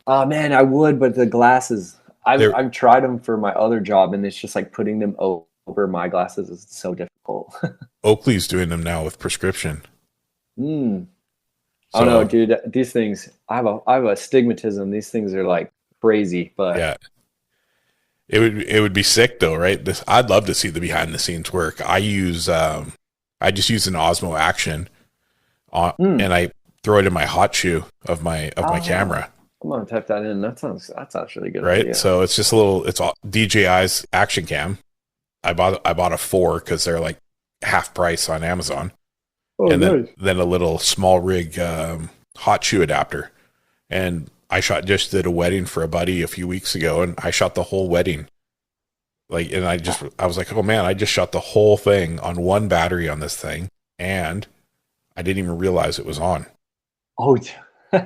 Oh man, I would, but the glasses, I've tried them for my other job, and it's just like putting them over my glasses is so difficult. Oakley's doing them now with prescription. Oh no, dude, these things, I have a astigmatism. These things are like crazy, but yeah. It would be sick though, right? I'd love to see the behind the scenes work. I just use an Osmo Action and I throw it in my hot shoe of my camera. I'm gonna type that in. That's actually good. Right. Idea. So it's just it's DJI's Action Cam. I bought a 4 because they're like half price on Amazon. Oh, and nice. then a little small rig hot shoe adapter. And I just did a wedding for a buddy a few weeks ago, and I shot the whole wedding. Like, and I was like, oh man, I just shot the whole thing on one battery on this thing, and I didn't even realize it was on. Oh,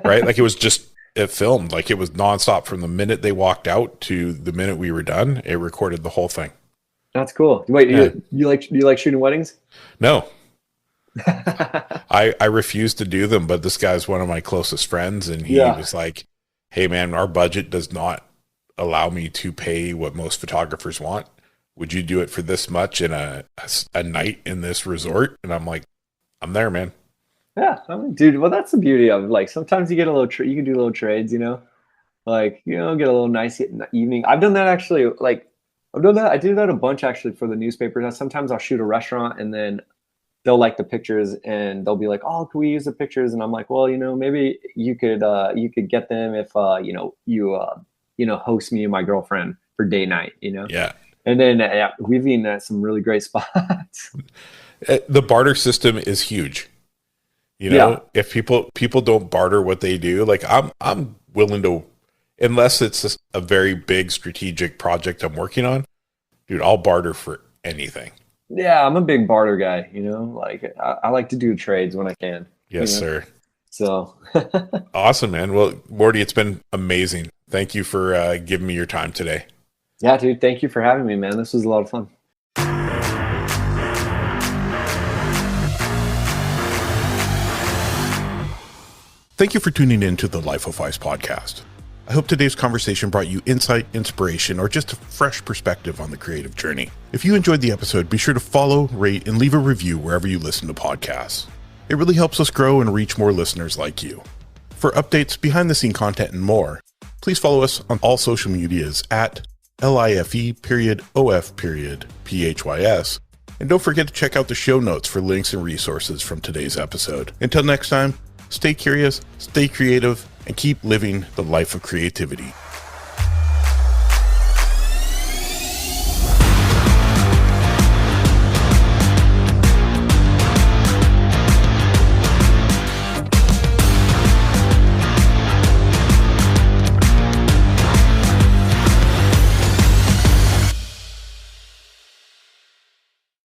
right. Like it filmed, like it was nonstop from the minute they walked out to the minute we were done. It recorded the whole thing. That's cool. Wait, you like shooting weddings? No. I refuse to do them, but this guy's one of my closest friends, and he was like, hey man, our budget does not allow me to pay what most photographers want. Would you do it for this much in a night in this resort? And I'm like, I'm there, man. Yeah, dude. Well, that's the beauty of like sometimes you get a little. You can do little trades, like get a little nice evening. I've done that actually. Like I've done that. I do that a bunch actually for the newspaper. Now, sometimes I'll shoot a restaurant, and then they'll like the pictures, and they'll be like, "Oh, can we use the pictures?" And I'm like, "Well, maybe you could get them if you host me and my girlfriend for day night, Yeah. And then we've been at some really great spots. The barter system is huge. If people don't barter what they do, like I'm willing to, unless it's a very big strategic project I'm working on, dude, I'll barter for anything. Yeah, I'm a big barter guy, like I like to do trades when I can. Yes, sir. So awesome, man. Well, Morty, it's been amazing. Thank you for giving me your time today. Yeah, dude. Thank you for having me, man. This was a lot of fun. Thank you for tuning in to the Life of PHYS podcast. I hope today's conversation brought you insight, inspiration, or just a fresh perspective on the creative journey. If you enjoyed the episode, be sure to follow, rate, and leave a review wherever you listen to podcasts. It really helps us grow and reach more listeners like you. For updates, behind-the-scene content, and more, please follow us on all social medias at LIFE_OF_PHYS. And don't forget to check out the show notes for links and resources from today's episode. Until next time, stay curious, stay creative, and keep living the life of creativity.